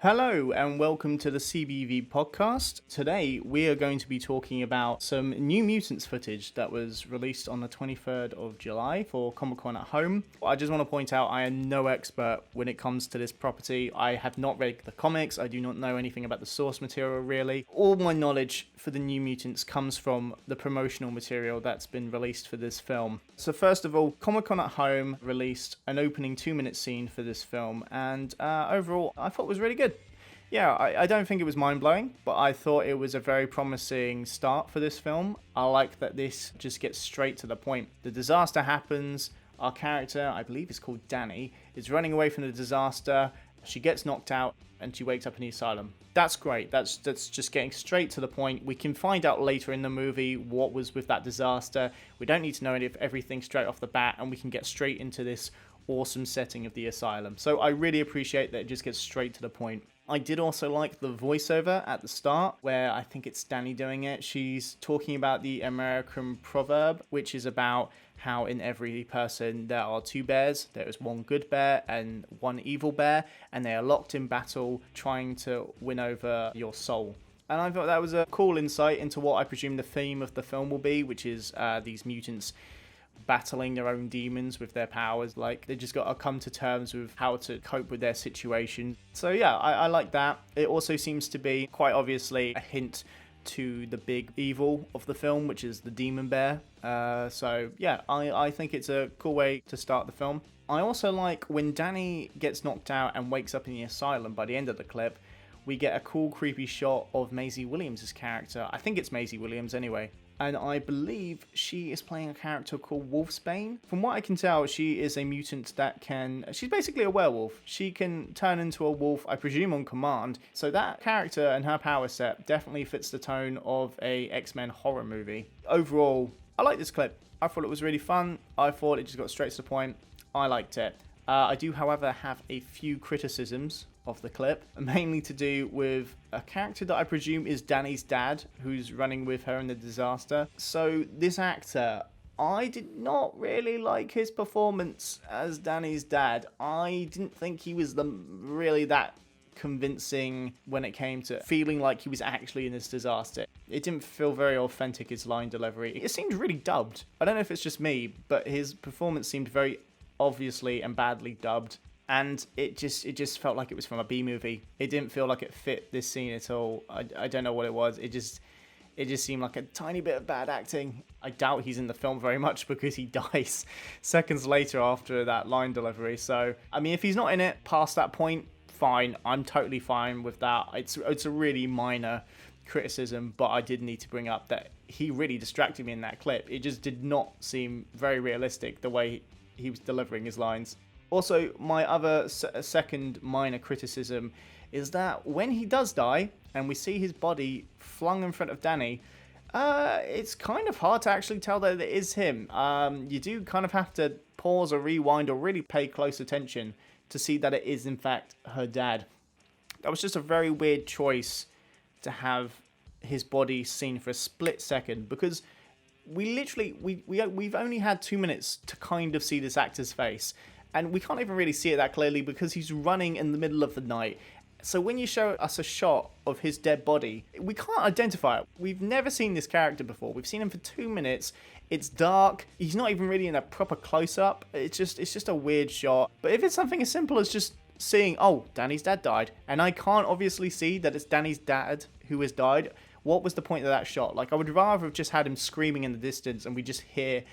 Hello and welcome to the CBV podcast. Today we are going to be talking about some New Mutants footage that was released on the 23rd of July for Comic-Con at Home. I just want to point out I am no expert when it comes to this property. I have not read the comics. I do not know anything about the source material really. All my knowledge for the New Mutants comes from the promotional material that's been released for this film. So first of all, Comic-Con at Home released an opening 2-minute scene for this film, and overall I thought it was really good. Yeah, I don't think it was mind-blowing, but I thought it was a very promising start for this film. I like that this just gets straight to the point. The disaster happens, our character, I believe it's called Danny, is running away from the disaster, she gets knocked out, and she wakes up in the asylum. That's great, that's just getting straight to the point. We can find out later in the movie what was with that disaster. We don't need to know everything straight off the bat, and we can get straight into this awesome setting of the asylum. So I really appreciate that it just gets straight to the point. I did also like the voiceover at the start, where I think it's Danny doing it. She's talking about the American proverb, which is about how in every person there are two bears. There is one good bear and one evil bear, and they are locked in battle trying to win over your soul. And I thought that was a cool insight into what I presume the theme of the film will be, which is these mutants battling their own demons with their powers. Like, they just got to come to terms with how to cope with their situation. So yeah, I like that. It also seems to be quite obviously a hint to the big evil of the film, which is the demon bear. So yeah, I think it's a cool way to start the film. I also like when Danny gets knocked out and wakes up in the asylum. By the end of the clip, we get a cool creepy shot of Maisie Williams' character. I think it's Maisie Williams anyway. And I believe she is playing a character called Wolfsbane. From what I can tell, she is a mutant that she's basically a werewolf. She can turn into a wolf, I presume on command. So that character and her power set definitely fits the tone of a X-Men horror movie. Overall, I like this clip. I thought it was really fun. I thought it just got straight to the point. I liked it. I do, however, have a few criticisms of the clip, mainly to do with a character that I presume is Danny's dad, who's running with her in the disaster. So this actor, I did not really like his performance as Danny's dad. I didn't think he was really that convincing when it came to feeling like he was actually in this disaster. It didn't feel very authentic, his line delivery. It seemed really dubbed. I don't know if it's just me, but his performance seemed very obviously and badly dubbed. And it just felt like it was from a B movie. It didn't feel like it fit this scene at all. I don't know what it was. It just seemed like a tiny bit of bad acting. I doubt he's in the film very much because he dies seconds later after that line delivery. So, I mean, if he's not in it past that point, fine. I'm totally fine with that. It's a really minor criticism, but I did need to bring up that he really distracted me in that clip. It just did not seem very realistic the way he was delivering his lines. Also, my other second minor criticism is that when he does die and we see his body flung in front of Danny, it's kind of hard to actually tell that it is him. You do kind of have to pause or rewind or really pay close attention to see that it is in fact her dad. That was just a very weird choice to have his body seen for a split second, because we've only had 2 minutes to kind of see this actor's face. And we can't even really see it that clearly because he's running in the middle of the night. So when you show us a shot of his dead body, we can't identify it. We've never seen this character before. We've seen him for 2 minutes. It's dark. He's not even really in a proper close-up. It's just a weird shot. But if it's something as simple as just seeing, oh, Danny's dad died, and I can't obviously see that it's Danny's dad who has died, what was the point of that shot? Like, I would rather have just had him screaming in the distance and we just hear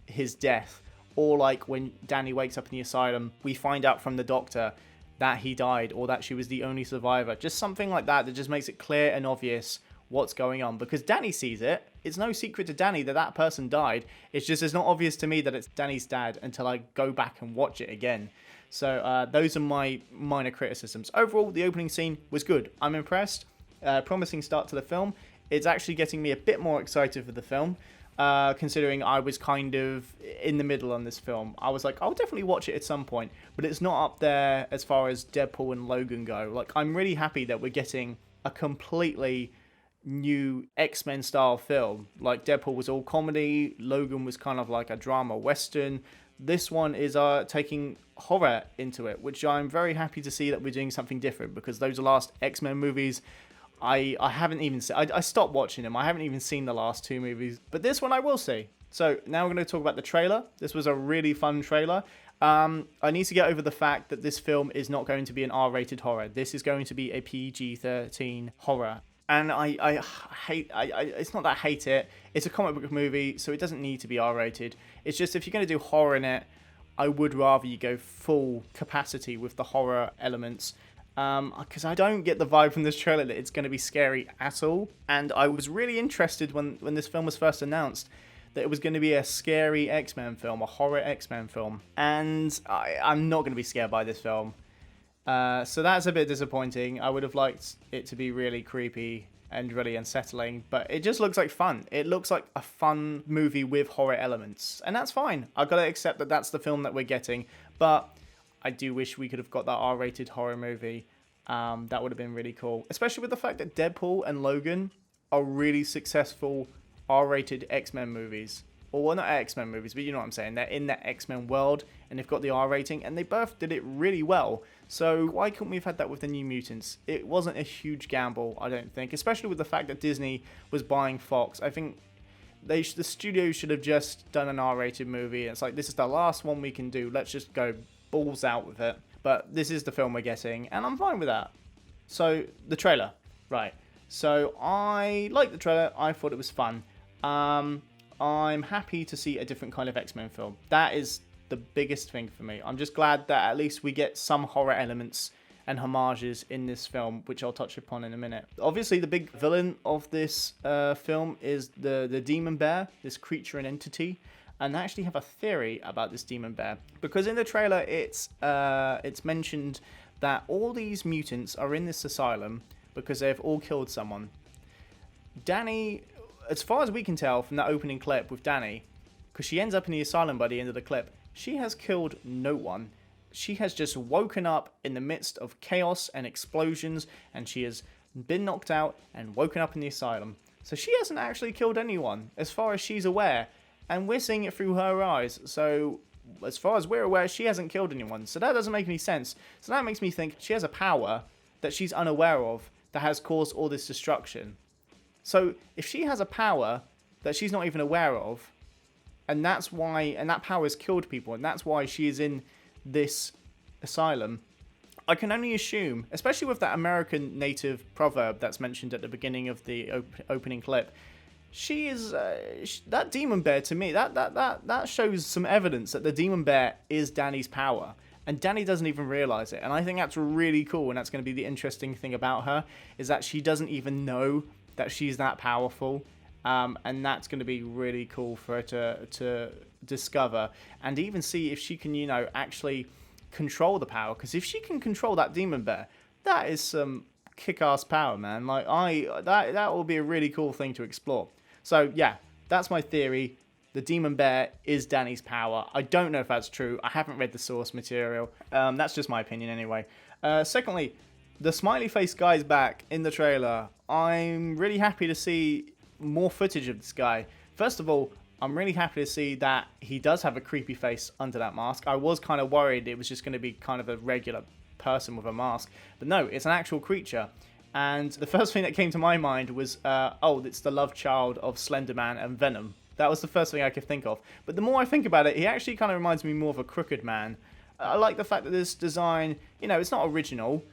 his death. Or like when Danny wakes up in the asylum, we find out from the doctor that he died or that she was the only survivor. Just something like that just makes it clear and obvious what's going on. Because Danny sees it. It's no secret to Danny that that person died. It's just it's not obvious to me that it's Danny's dad until I go back and watch it again. So those are my minor criticisms. Overall, the opening scene was good. I'm impressed. Promising start to the film. It's actually getting me a bit more excited for the film. Considering I was kind of in the middle on this film. I was like, I'll definitely watch it at some point, but it's not up there as far as Deadpool and Logan go. Like, I'm really happy that we're getting a completely new X-Men style film. Like, Deadpool was all comedy, Logan was kind of like a drama western, this one is taking horror into it, which I'm very happy to see that we're doing something different, because those last X-Men movies, I haven't even seen. I stopped watching them. I haven't even seen the last two movies, but this one I will see. So now we're going to talk about the trailer. This was a really fun trailer. I need to get over the fact that this film is not going to be an R-rated horror. This is going to be a PG-13 horror. And I hate, it's not that I hate it. It's a comic book movie, so it doesn't need to be R-rated. It's just, if you're going to do horror in it, I would rather you go full capacity with the horror elements. Because I don't get the vibe from this trailer that it's going to be scary at all. And I was really interested when this film was first announced that it was going to be a scary X-Men film, a horror X-Men film. And I'm not going to be scared by this film. So that's a bit disappointing. I would have liked it to be really creepy and really unsettling, but it just looks like fun. It looks like a fun movie with horror elements, and that's fine. I've got to accept that that's the film that we're getting, but I do wish we could have got that R-rated horror movie. That would have been really cool, especially with the fact that Deadpool and Logan are really successful R-rated X-Men movies. Or, well, not X-Men movies, but you know what I'm saying. They're in that X-Men world, and they've got the R rating, and they both did it really well. So why couldn't we have had that with the New Mutants? It wasn't a huge gamble, I don't think, especially with the fact that Disney was buying Fox. I think the studio should have just done an R-rated movie. It's like, this is the last one we can do. Let's just go balls out with it. But this is the film we're getting, and I'm fine with that. So, the trailer. Right. So, I liked the trailer. I thought it was fun. I'm happy to see a different kind of X-Men film. That is the biggest thing for me. I'm just glad that at least we get some horror elements and homages in this film, which I'll touch upon in a minute. Obviously, the big villain of this film is the Demon Bear, this creature and entity. And I actually have a theory about this Demon Bear, because in the trailer it's mentioned that all these mutants are in this asylum because they've all killed someone. Danny, as far as we can tell from that opening clip with Danny, because she ends up in the asylum by the end of the clip, she has killed no one. She has just woken up in the midst of chaos and explosions, and she has been knocked out and woken up in the asylum. So she hasn't actually killed anyone, as far as she's aware, and we're seeing it through her eyes. So as far as we're aware, she hasn't killed anyone. So that doesn't make any sense. So that makes me think she has a power that she's unaware of that has caused all this destruction. So if she has a power that she's not even aware of, and that's why, and that power has killed people, and that's why she is in this asylum, I can only assume, especially with that American native proverb that's mentioned at the beginning of the opening clip, she is that Demon Bear. To me, that shows some evidence that the Demon Bear is Danny's power, and Danny doesn't even realize it. And I think that's really cool, and that's going to be the interesting thing about her, is that she doesn't even know that she's that powerful. And that's going to be really cool for her to discover, and even see if she can, actually control the power. Because if she can control that Demon Bear, that is some kick-ass power, man. Like, that will be a really cool thing to explore. So yeah, that's my theory. The Demon Bear is Danny's power. I don't know if that's true. I haven't read the source material. That's just my opinion anyway. Secondly, the smiley face guy's back in the trailer. I'm really happy to see more footage of this guy. First of all, I'm really happy to see that he does have a creepy face under that mask. I was kind of worried it was just going to be kind of a regular person with a mask, but no, it's an actual creature. And the first thing that came to my mind was, it's the love child of Slender Man and Venom. That was the first thing I could think of. But the more I think about it, he actually kind of reminds me more of a Crooked Man. I like the fact that this design, it's not original,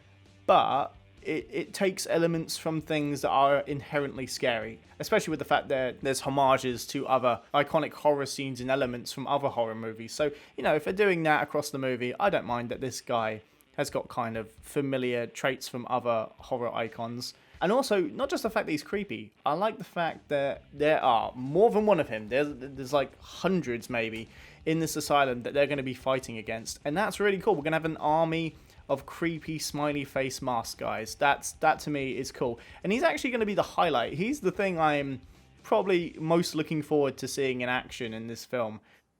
but it takes elements from things that are inherently scary, especially with the fact that there's homages to other iconic horror scenes and elements from other horror movies. So, if they're doing that across the movie, I don't mind that this guy has got kind of familiar traits from other horror icons. And also, not just the fact that he's creepy, I like the fact that there are more than one of him. There's like hundreds, maybe, in this asylum that they're going to be fighting against. And that's really cool. We're going to have an army of creepy smiley face mask guys. That to me is cool. And he's actually going to be the highlight. He's the thing I'm probably most looking forward to seeing in action in this film.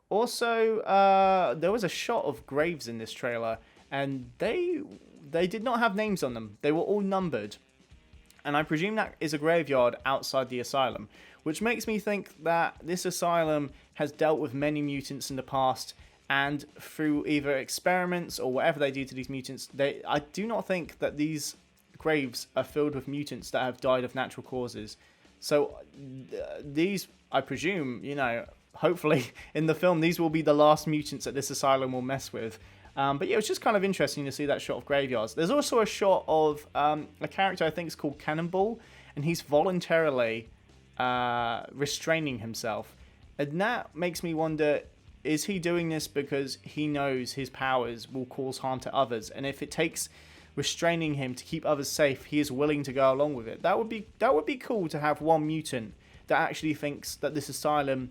Also, there was a shot of graves in this trailer, and they did not have names on them. They were all numbered. And I presume that is a graveyard outside the asylum, which makes me think that this asylum has dealt with many mutants in the past, And through either experiments or whatever they do to these mutants, I do not think that these graves are filled with mutants that have died of natural causes. So these, I presume, hopefully in the film, these will be the last mutants that this asylum will mess with. But yeah, it was just kind of interesting to see that shot of graveyards. There's also a shot of a character I think is called Cannonball, and he's voluntarily restraining himself. And that makes me wonder, is he doing this because he knows his powers will cause harm to others? And if it takes restraining him to keep others safe, he is willing to go along with it. That would be cool to have one mutant that actually thinks that this asylum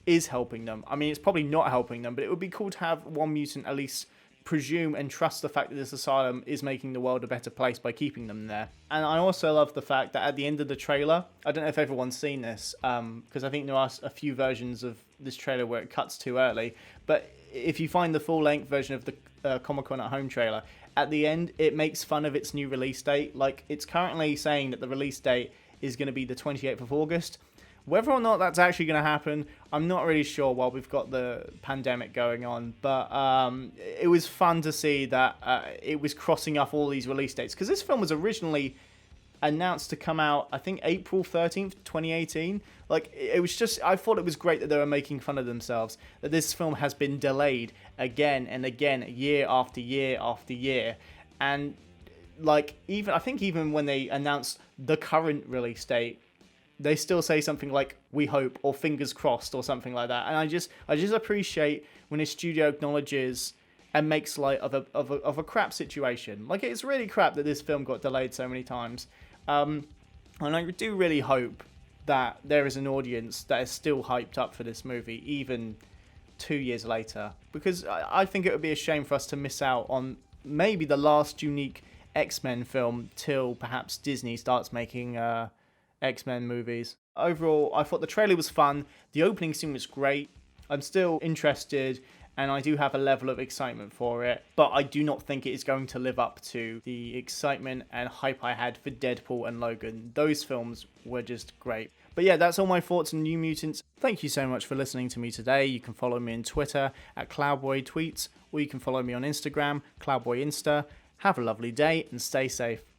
is helping them. I mean, it's probably not helping them, but it would be cool to have one mutant at least presume and trust the fact that this asylum is making the world a better place by keeping them there. And I also love the fact that at the end of the trailer, I don't know if everyone's seen this, because I think there are a few versions of this trailer where it cuts too early, but if you find the full-length version of the Comic-Con at Home trailer, at the end, it makes fun of its new release date. Like, it's currently saying that the release date is going to be the 28th of August. Whether or not that's actually going to happen, I'm not really sure while we've got the pandemic going on. But it was fun to see that it was crossing off all these release dates. Because this film was originally announced to come out, I think, April 13th, 2018. Like, it was just, I thought it was great that they were making fun of themselves. That this film has been delayed again and again, year after year after year. And, like, even when they announced the current release date, they still say something like "we hope" or "fingers crossed" or something like that. And I just appreciate when a studio acknowledges and makes light of a crap situation. Like, it's really crap that this film got delayed so many times. And I do really hope that there is an audience that is still hyped up for this movie, even 2 years later. Because I think it would be a shame for us to miss out on maybe the last unique X-Men film till perhaps Disney starts making X-Men movies. Overall, I thought the trailer was fun. The opening scene was great. I'm still interested, and I do have a level of excitement for it, but I do not think it is going to live up to the excitement and hype I had for Deadpool and Logan. Those films were just great. But yeah, that's all my thoughts on New Mutants. Thank you so much for listening to me today. You can follow me on Twitter at CloudBoyTweets, or you can follow me on Instagram, CloudBoyInsta. Have a lovely day and stay safe.